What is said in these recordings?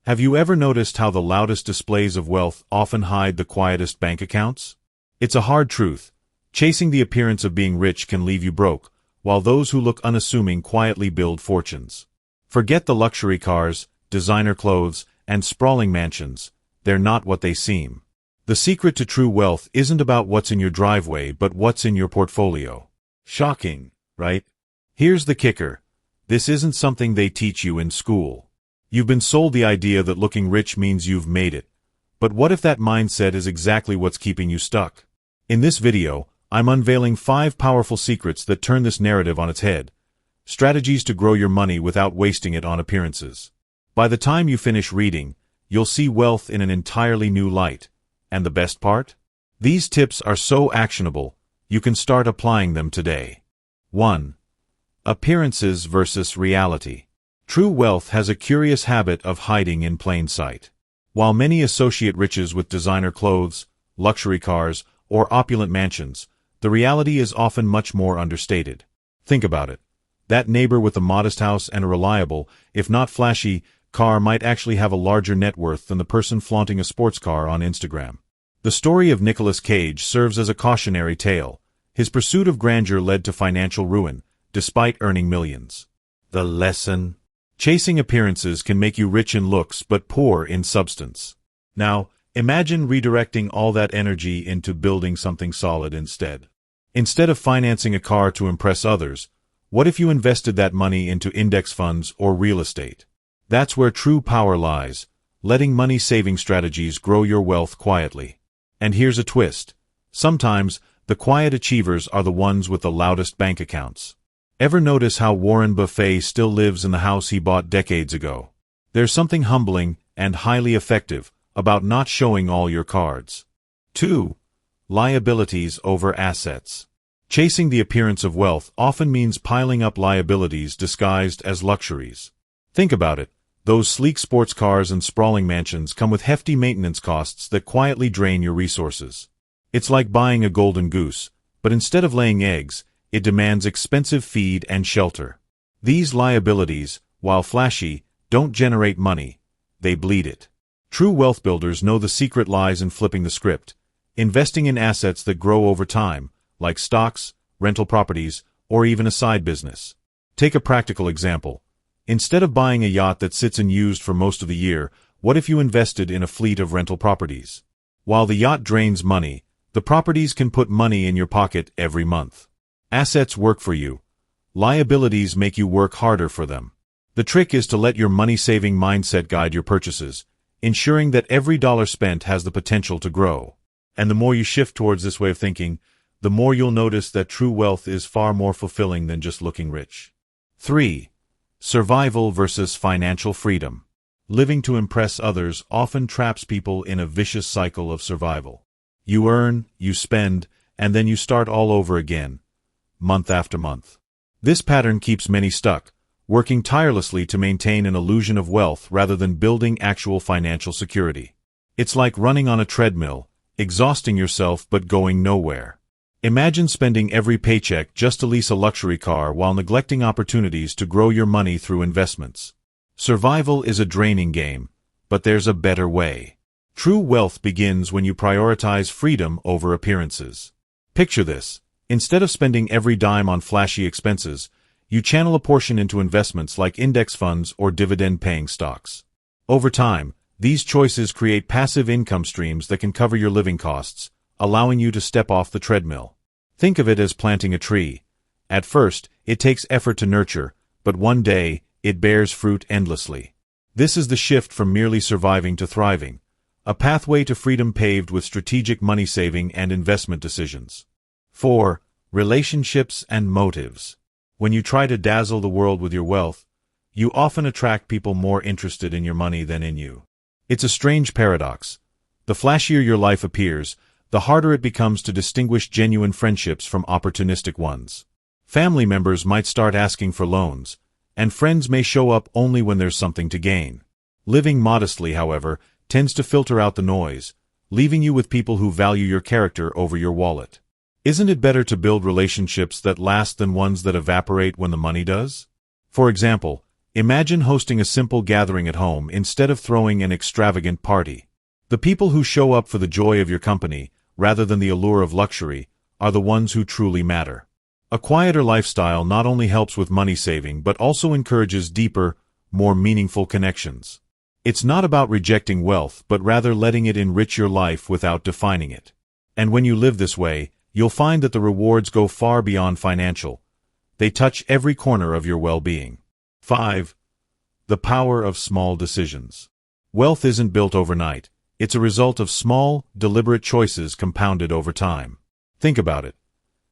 Have you ever noticed how the loudest displays of wealth often hide the quietest bank accounts? It's a hard truth. Chasing the appearance of being rich can leave you broke, while those who look unassuming quietly build fortunes. Forget the luxury cars, designer clothes, and sprawling mansions. They're not what they seem. The secret to true wealth isn't about what's in your driveway but what's in your portfolio. Shocking, right? Here's the kicker. This isn't something they teach you in school. You've been sold the idea that looking rich means you've made it. But what if that mindset is exactly what's keeping you stuck? In this video, I'm unveiling 5 powerful secrets that turn this narrative on its head. Strategies to grow your money without wasting it on appearances. By the time you finish reading, you'll see wealth in an entirely new light. And the best part? These tips are so actionable, you can start applying them today. 1. Appearances versus reality. True wealth has a curious habit of hiding in plain sight. While many associate riches with designer clothes, luxury cars, or opulent mansions, the reality is often much more understated. Think about it. That neighbor with a modest house and a reliable, if not flashy, car might actually have a larger net worth than the person flaunting a sports car on Instagram. The story of Nicolas Cage serves as a cautionary tale. His pursuit of grandeur led to financial ruin, despite earning millions. The lesson? Chasing appearances can make you rich in looks but poor in substance. Now, imagine redirecting all that energy into building something solid instead. Instead of financing a car to impress others, what if you invested that money into index funds or real estate? That's where true power lies, letting money-saving strategies grow your wealth quietly. And here's a twist. Sometimes, the quiet achievers are the ones with the loudest bank accounts. Ever notice how Warren Buffett still lives in the house he bought decades ago? There's something humbling and highly effective about not showing all your cards. 2. Liabilities over assets. Chasing the appearance of wealth often means piling up liabilities disguised as luxuries. Think about it. Those sleek sports cars and sprawling mansions come with hefty maintenance costs that quietly drain your resources. It's like buying a golden goose, but instead of laying eggs, it demands expensive feed and shelter. These liabilities, while flashy, don't generate money. They bleed it. True wealth builders know the secret lies in flipping the script, investing in assets that grow over time, like stocks, rental properties, or even a side business. Take a practical example. Instead of buying a yacht that sits unused for most of the year, what if you invested in a fleet of rental properties? While the yacht drains money, the properties can put money in your pocket every month. Assets work for you. Liabilities make you work harder for them. The trick is to let your money-saving mindset guide your purchases, ensuring that every dollar spent has the potential to grow. And the more you shift towards this way of thinking, the more you'll notice that true wealth is far more fulfilling than just looking rich. 3. Survival versus financial freedom. Living to impress others often traps people in a vicious cycle of survival. You earn, you spend, and then you start all over again, month after month. This pattern keeps many stuck, working tirelessly to maintain an illusion of wealth rather than building actual financial security. It's like running on a treadmill, exhausting yourself but going nowhere. Imagine spending every paycheck just to lease a luxury car while neglecting opportunities to grow your money through investments. Survival is a draining game, but there's a better way. True wealth begins when you prioritize freedom over appearances. Picture this. Instead of spending every dime on flashy expenses, you channel a portion into investments like index funds or dividend-paying stocks. Over time, these choices create passive income streams that can cover your living costs, allowing you to step off the treadmill. Think of it as planting a tree. At first, it takes effort to nurture, but one day, it bears fruit endlessly. This is the shift from merely surviving to thriving, a pathway to freedom paved with strategic money-saving and investment decisions. 4. Relationships and motives. When you try to dazzle the world with your wealth, you often attract people more interested in your money than in you. It's a strange paradox. The flashier your life appears, the harder it becomes to distinguish genuine friendships from opportunistic ones. Family members might start asking for loans, and friends may show up only when there's something to gain. Living modestly, however, tends to filter out the noise, leaving you with people who value your character over your wallet. Isn't it better to build relationships that last than ones that evaporate when the money does? For example, Imagine hosting a simple gathering at home instead of throwing an extravagant party. The people who show up for the joy of your company, rather than the allure of luxury, are the ones who truly matter. A quieter lifestyle not only helps with money saving but also encourages deeper, more meaningful connections. It's not about rejecting wealth but rather letting it enrich your life without defining it. And when you live this way, you'll find that the rewards go far beyond financial. They touch every corner of your well-being. 5. The power of small decisions. Wealth isn't built overnight. It's a result of small, deliberate choices compounded over time. Think about it.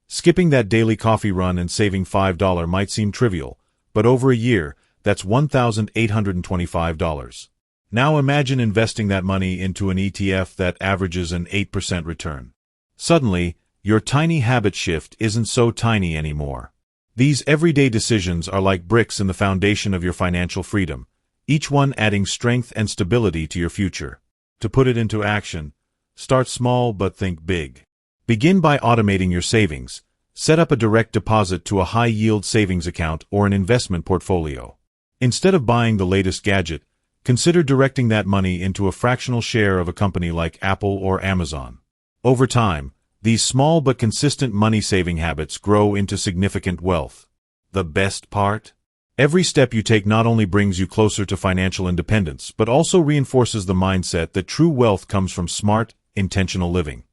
Skipping that daily coffee run and saving $5 might seem trivial, but over a year, that's $1,825. Now imagine investing that money into an ETF that averages an 8% return. Suddenly, your tiny habit shift isn't so tiny anymore. These everyday decisions are like bricks in the foundation of your financial freedom, each one adding strength and stability to your future. To put it into action, start small but think big. Begin by automating your savings. Set up a direct deposit to a high-yield savings account or an investment portfolio. Instead of buying the latest gadget, consider directing that money into a fractional share of a company like Apple or Amazon. Over time, these small but consistent money-saving habits grow into significant wealth. The best part? Every step you take not only brings you closer to financial independence, but also reinforces the mindset that true wealth comes from smart, intentional living.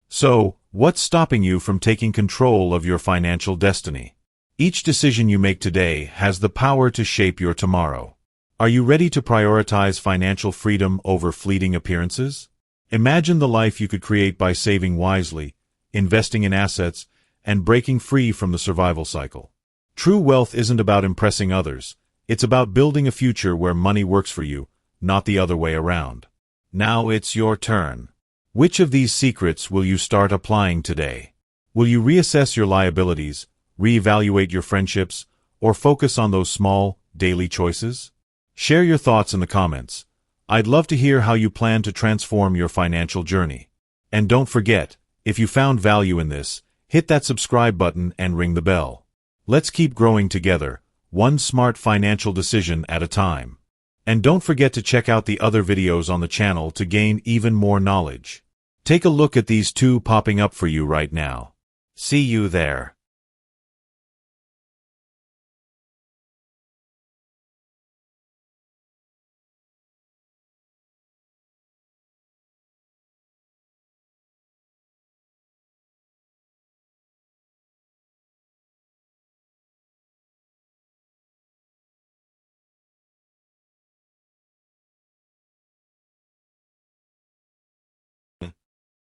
So, what's stopping you from taking control of your financial destiny? Each decision you make today has the power to shape your tomorrow. Are you ready to prioritize financial freedom over fleeting appearances? Imagine the life you could create by saving wisely, investing in assets, and breaking free from the survival cycle. True wealth isn't about impressing others. It's about building a future where money works for you, not the other way around. Now it's your turn. Which of these secrets will you start applying today? Will you reassess your liabilities, reevaluate your friendships, or focus on those small, daily choices? Share your thoughts in the comments. I'd love to hear how you plan to transform your financial journey. And don't forget, if you found value in this, hit that subscribe button and ring the bell. Let's keep growing together, one smart financial decision at a time. And don't forget to check out the other videos on the channel to gain even more knowledge. Take a look at these two popping up for you right now. See you there.